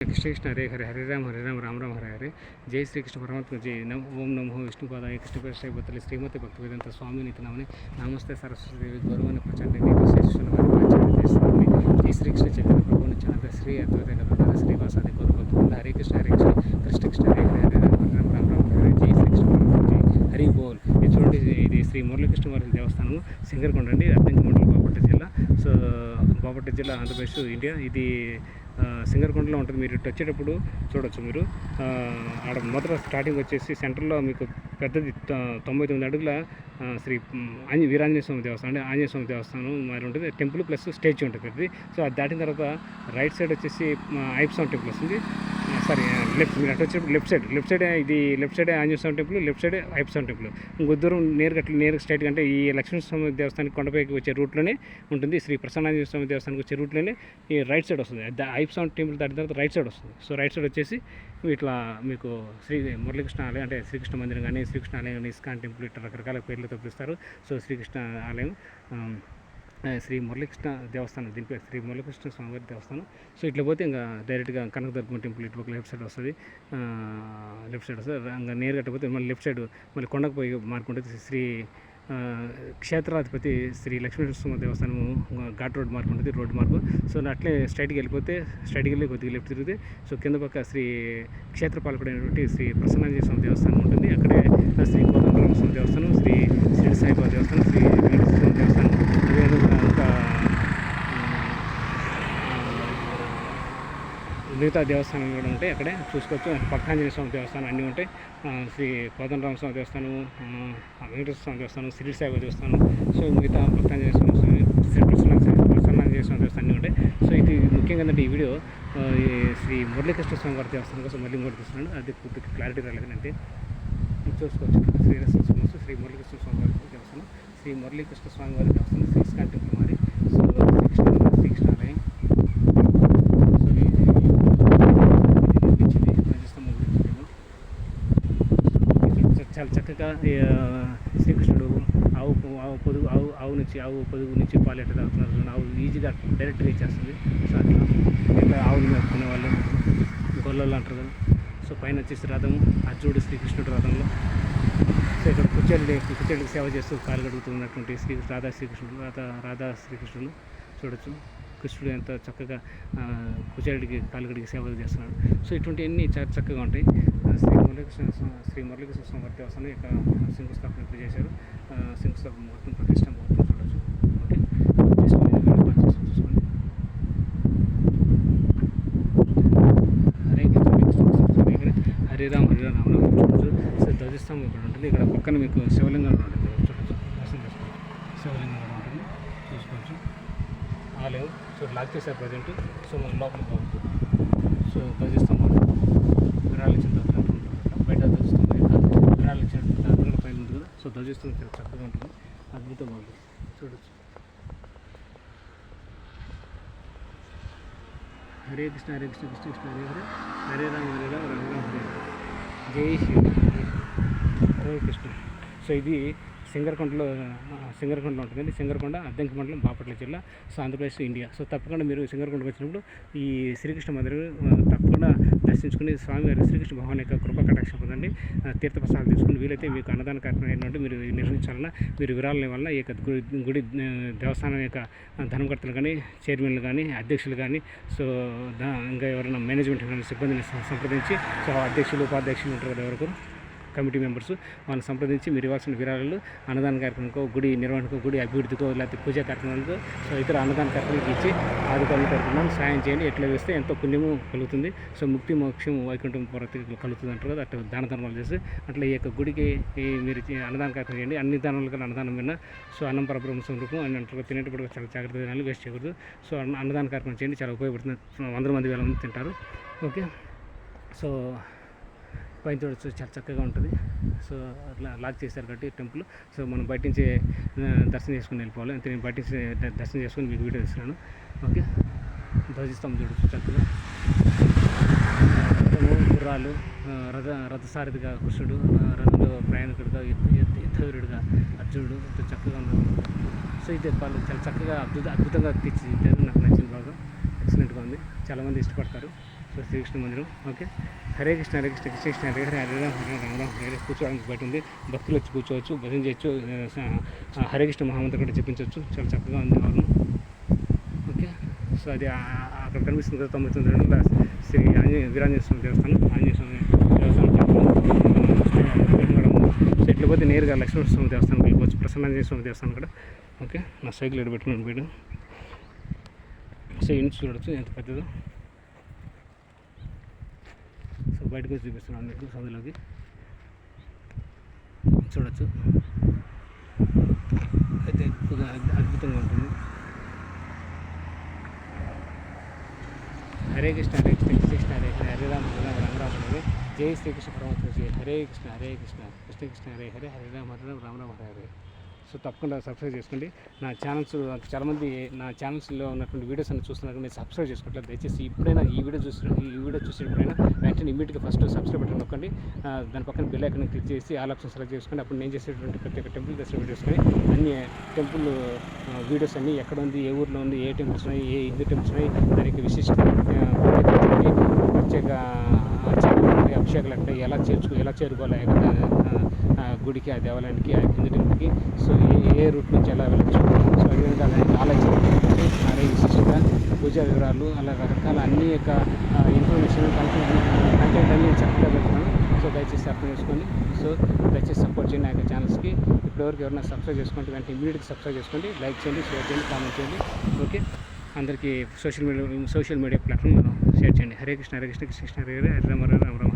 కృష్ణ కృష్ణ హరే హరే హరే రామ రామ రామ హరే హరే. జై శ్రీకృష్ణ పరమాత్మ జై ఓం నమో విష్ణుపాదాయ కృష్ణ కృష్ణ భక్తులు శ్రీమతి భక్తి వేదాంత స్వామి నితనామని నమస్తే సరస్వతి దేవి గౌరవాన్ని ప్రచండి స్వామి. జై శ్రీకృష్ణ చైతన్య ప్రభు నిత్యానంద శ్రీ అద్వైత శ్రీవాసాది గౌరవ హరే కృష్ణ కృష్ణ కృష్ణ హరే హరే హరే రామ రామ రామ హరే. జై శ్రీకృష్ణ పరమాత్మ జై హరి బోల్. ఇది చూడండి, ఇది శ్రీ మురళీకృష్ణ వారి దేవస్థానము సింగరకొండ అండి, అద్దంకి మండలం, బాపట్ల జిల్లా. సో బాపట్ల జిల్లా, ఆంధ్రప్రదేశ్, ఇండియా. ఇది సింగరకొండలో ఉంటుంది. మీరు ఇటు వచ్చేటప్పుడు చూడవచ్చు. మీరు ఆడ మొదట స్టార్టింగ్ వచ్చేసి సెంటర్లో మీకు పెద్దది 99 అడుగుల శ్రీ వీరాంజనేయ స్వామి దేవస్థానం అంటే ఆంజనేయ స్వామి దేవస్థానం మరి ఉంటుంది. టెంపుల్ ప్లస్ స్టేజ్ ఉంటుంది అది. సో అది దాటిన తర్వాత రైట్ సైడ్ వచ్చేసి అయ్యప్ప స్వామి టెంపుల్ వస్తుంది. సారీ, లెఫ్ట్, మీరు అటు వచ్చేటప్పుడు లెఫ్ట్ సైడ్ ఇది లెఫ్ట్ సైడ్ ఆంజనేయ స్వామి టెంపుల్, లెఫ్ట్ సైడ్ అయ్యప్ప స్వామి టెంపుల్. ఇంకొద్దు దూరం నేరుగా స్ట్రైట్గా అంటే ఈ లక్ష్మీ స్వామి దేవస్థానానికి కొండపైకి వచ్చే రూట్లోనే ఉంటుంది. శ్రీ ప్రసన్నాంజనేయ స్వామి దేవస్థానానికి వచ్చే రూట్లోనే ఈ రైట్ సైడ్ వస్తుంది. అయ్యప్ప స్వామి టెంపుల్ దాటిన తర్వాత రైట్ సైడ్ వస్తుంది. సో రైట్ సైడ్ వచ్చేసి ఇట్లా మీకు శ్రీ మురళీకృష్ణ ఆలయం అంటే శ్రీకృష్ణ మందిరం కానీ, శ్రీకృష్ణ ఆలయం కానీ, ఇస్కాన్ టెంపుల్, ఇట్లా రకరకాల పేర్లతో పిలుస్తారు. సో శ్రీకృష్ణ ఆలయం, శ్రీ మురళీకృష్ణ దేవస్థానం, దీని పేరు శ్రీ మురళీకృష్ణ స్వామివారి దేవస్థానం. సో ఇట్లా పోతే ఇంకా డైరెక్ట్గా కనకదుర్గం టెంపుల్ ఇటు లెఫ్ట్ సైడ్ వస్తుంది. ఇంకా నేరుగా పోతే మళ్ళీ లెఫ్ట్ సైడ్ మళ్ళీ కొండకు పోయి మార్కుంటుంది శ్రీ క్షేత్రాధిపతి శ్రీ లక్ష్మీనరసింహ దేవస్థానం ఘాట్ రోడ్ మార్క్ ఉంటుంది, రోడ్ మార్కు. సో అట్లే స్ట్రైట్కి వెళ్ళి కొద్దిగా లెఫ్ట్ తిరిగితే సో కింద పక్క శ్రీ క్షేత్రపాలకుడైనటువంటి శ్రీ ప్రసన్నాంజనేయ స్వామి దేవస్థానం ఉంటుంది. అక్కడే శ్రీ కోదండరామ స్వామి దేవస్థానం, శ్రీ షిరిడి సాయిబాబా దేవస్థానం, శ్రీ వెంకటేశ్వర స్వామి దేవస్థానం, అదేవిధంగా ఇంకా మిగతా దేవస్థానం కూడా ఉంటాయి. అక్కడే చూసుకోవచ్చు. పక్కాంజనేయ స్వామి దేవస్థానం అన్నీ ఉంటాయి. శ్రీ కోదండరామ స్వామి దేవస్థానం, వెంకటేశ్వర స్వామి దేవస్థానం, షిరిడి సాయిబాబా దేవస్థానం, సో మిగతా పక్కాంజనేయ స్వామి, శ్రీ ప్రసన్నాంజనేయ స్వామి దేవస్థానం అన్నీ ఉంటాయి. సో ఇది ముఖ్యంగా ఏంటంటే ఈ వీడియో శ్రీ మురళీకృష్ణ స్వామి వారి దేవస్థానం కోసం మళ్ళీ ఇంకోటి తీస్తున్నాను. అది పూర్తిగా క్లారిటీ రాలేదంటే చూసుకోవచ్చు. శ్రీ మురళీకృష్ణ స్వామి వారి దేవస్థానం, శ్రీ మురళీకృష్ణ స్వామి వారి దేవస్థానం, శ్రీ ఇస్కాన్ టెంపుల్ మరి. సో శ్రీకృష్ణ ఆలయం చాలా చక్కగా శ్రీకృష్ణుడు ఆవు పొదుగు నుంచి పాలు ఎట్లా తాగుతున్నారు. ఆవు ఈజీగా డైరెక్ట్గా ఇచ్చేస్తుంది. సో అట్లా ఇట్లా ఆవులు మేపుకునే వాళ్ళు గొల్లలు అంటారు కదా. సో పైన వచ్చేసి రథము, అర్జునుడు శ్రీకృష్ణుడు రథంలో. సో ఇక్కడ కుచేళ్ళకి సేవ చేస్తూ కాలు గడుగుతున్నటువంటి రాధా శ్రీకృష్ణుడు చూడొచ్చు. కృష్ణుడు ఎంత చక్కగా కుచేరుడికి కాలుగడికి సేవలు చేస్తున్నాడు. సో ఇటువంటివన్నీ చాలా చక్కగా ఉంటాయి. శ్రీ మురళీకృష్ణ స్వామి వారి దేవస్థానం యొక్క శంకుస్థాపన ఇప్పుడు చేశారు. శంకుస్థాపన ముహూర్తం, ప్రతిష్ట ముహూర్తం చూడొచ్చు. ఓకే, చూసుకోండి. హరే రామ చూడొచ్చు. సో ధ్వజస్తంభం ఇక్కడ ఉంటుంది. ఇక్కడ పక్కన మీకు శివలింగం ఉంటుంది, చూడొచ్చు. దర్శనం చేసుకోవచ్చు. శివలింగం కూడా ఉంటుంది, చూసుకోవచ్చు. ఆలయం సో లాక్ చేశారు ప్రజెంట్. సో మన లోపలికి పోవచ్చు. సో ధ్వజస్తంభం విరాళించిన బయట ధ్వజస్తంభం విరాళించిన కూడా పైన ఉంది కదా. సో ధ్వజస్తంభం చాలా చక్కగా ఉంటుంది, అద్భుతంగా ఉంటుంది, చూడొచ్చు. హరే కృష్ణ కృష్ణ కృష్ణ హరే హరే హరే రామ రామ హరే. జై శ్రీ హరే కృష్ణ. సో ఇది సింగరకొండలో ఉంటుందండి. సింగరకొండ, అద్దంకి మండలం, బాపట్ల జిల్లా, సో ఆంధ్రప్రదేశ్, ఇండియా. సో తప్పకుండా మీరు సింగరకొండకు వచ్చినప్పుడు ఈ శ్రీకృష్ణ మందిరం తప్పకుండా దర్శించుకుని స్వామివారి శ్రీకృష్ణ భగవాన్ యొక్క కృపా కటాక్షం పొందండి. తీర్థప్రసాదాలు తీసుకుని వీలైతే మీకు అన్నదాన కార్యక్రమం ఏంటంటే మీరు నిర్వహించాలన్నా మీరు విరాళం వల్ల ఈ యొక్క గుడి దేవస్థానం యొక్క ధర్మకర్తలు కానీ, చైర్మన్లు కానీ, అధ్యక్షులు కానీ, సో ఇంకా ఎవరైనా మేనేజ్మెంట్ కానీ సిబ్బందిని సంప్రదించి, సో అధ్యక్షులు ఉపాధ్యక్షులు ఉంటారు కదా, ఎవరికి కమిటీ మెంబర్స్ వాళ్ళని సంప్రదించి మీరు ఇవ్వాల్సిన విరాళాలు అన్నదాన కార్యక్రమంకో, గుడి నిర్వహణకో, గుడి అభివృద్ధికో, లేకపోతే పూజా కార్యక్రమాలకు, సో ఇతర అన్నదాన కార్యక్రమాలకు ఇచ్చి ఆదుకోవాలని కోరుతున్నాం. సాయం చేయండి. ఎట్లా వేస్తే ఎంతో పుణ్యము కలుగుతుంది. సో ముక్తి మోక్షం వైకుంఠం పొరతి కలుగుతుంది అంటారు కదా. అట్లా దాన ధర్మాలు చేస్తే అట్లా ఈ యొక్క గుడికి మీరు అన్నదాన కార్యక్రమం చేయండి. అన్ని దానాలు కన్నా అన్నదానం విన్నా సో అన్నం పరబ్రహ్మ స్వరూపం అని అంటారు. తినేటప్పుడు చాలా జాగ్రత్త తినాలి, వేస్ట్ చేయకూడదు. సో అన్నదాన కార్యక్రమం చేయండి, చాలా ఉపయోగపడుతుంది. 100 మంది 1000 మంది తింటారు. ఓకే, సో పైన చూడొచ్చు, చాలా చక్కగా ఉంటుంది. సో అట్లా లాక్ చేశారు కాబట్టి టెంపుల్. సో మనం బయట నుంచి దర్శనం చేసుకుని వెళ్ళిపోవాలి. అంతే, నేను బయట నుంచి దర్శనం చేసుకుని మీకు వీడియో ఇస్తున్నాను. ఓకే, ధ్వజస్తంభం చూడొచ్చు చక్కగా. గుర్రాలు, రథసారథిగా కృష్ణుడు, రథంలో ప్రయాణికుడిగా, యుద్ధవీరుడిగా అర్జునుడు, ఎంతో చక్కగా ఉన్నారు. సో ఇది చాలా చక్కగా అద్భుతంగా తీర్చిదిద్దారు. నాకు నచ్చిన బాగా ఎక్సలెంట్గా ఉంది. చాలామంది ఇష్టపడతారు. సో శ్రీకృష్ణ మందిరం. ఓకే, హరే కృష్ణ హరే కృష్ణ కృష్ణ కృష్ణ హరే హరే హరే రామ హరే రామ రామ హరే. కూర్చోవడానికి బయట ఉంది, భక్తులు వచ్చి కూర్చోవచ్చు, భజన చేయొచ్చు, హరే కృష్ణ మహామంత్రం కూడా చెప్పించవచ్చు. చాలా చక్కగా ఉంది వాళ్ళు. ఓకే, సో అది అక్కడ కనిపిస్తుంది కదా 99 అడుగుల శ్రీ వీరాంజనేయ స్వామి దేవస్థానం, ఆంజనేయ స్వామి దేవస్థానం సో ఇట్లా పోతే నేరుగా లక్ష్మణ స్వామి దేవస్థానం వెళ్ళిపోవచ్చు, ప్రసన్నాంజనేయ స్వామి దేవస్థానం కూడా. ఓకే, నా సైకిల్ ఎడ పెట్టుకున్నాను వీడు. సో ఇంటి చూడవచ్చు ఎంత పెద్దదో. సో బయటకు వచ్చి చూపిస్తున్నాను మీకు సందులోకి చూడవచ్చు. అయితే ఎక్కువగా అద్భుతంగా ఉంటుంది. హరే కృష్ణ హరే కృష్ణ కృష్ణ కృష్ణ హరే హరే హరే రామ హరే రామ రామ రామ హరే. జై శ్రీకృష్ణ పరమాత్మ జై. హరే కృష్ణ కృష్ణ కృష్ణ హరే హరే హరే రామ హరే రామ రామ రామ హరే హరే. సో తప్పకుండా సబ్స్క్రైబ్ చేసుకోండి. నా ఛానల్స్ చాలామంది నా ఛానల్స్లో ఉన్నటువంటి వీడియోస్ అన్ని చూస్తున్నారు, నేను సబ్స్క్రైబ్ చేసుకోవట్లేదు. దయచేసి ఇప్పుడైనా ఈ వీడియో చూసేటప్పుడైనా వెంటనే ఇమీడియట్గా ఫస్ట్ సబ్స్క్రైబ్ బటన్ నొక్కండి. దాని పక్కన బెల్ ఐకాన్ క్లిక్ చేసి ఆల్ ఆప్షన్ సెలెక్ట్ చేసుకోండి. అప్పుడు నేను చేసేటువంటి ప్రతి ఒక్క టెంపుల్ దర్శనం వీడియోస్ కానీ అన్ని టెంపుల్ వీడియోస్ అన్నీ ఎక్కడ ఉంది, ఏ ఊర్లో ఉంది, ఏ టెంపుల్స్ ఉన్నాయి, ఏ హిందూ టెంపుల్స్ ఉన్నాయి, దానికి విశిష్ట ప్రత్యేక అభిషేకాలు ఎక్కడ ఎలా చేరుకోవాలి గుడికి, ఆ దేవాలయానికి, ఆ హిందూ టెంపుల్కి, సో ఏ రూట్ నుంచి ఎలా వెళ్ళచ్చు, సో అదేవిధంగా నాలెడ్జ్ అరే విశిష్టత పూజా వివరాలు అలా రకరకాల అన్ని యొక్క ఇన్ఫర్మేషన్ కంటెంట్ అన్ని చక్కగా పెడుతున్నాను. సో దయచేసి అర్థం చేసుకోండి. సో దయచేసి సపోర్ట్ చేయండి నా యొక్క ఛానల్స్కి. ఇప్పటివరకు ఎవరైనా సబ్స్క్రైబ్ చేసుకుంటే వెంటనే ఇమీడియట్గా సబ్స్క్రైబ్ చేసుకోండి, లైక్ చేయండి, షేర్ చేయండి, కామెంట్ చేయండి. ఓకే, అందరికీ సోషల్ మీడియా ప్లాట్ఫామ్ షేర్ చేయండి. హరే కృష్ణ కృష్ణ కృష్ణ హరే హరే హరే రామ రామ రామ.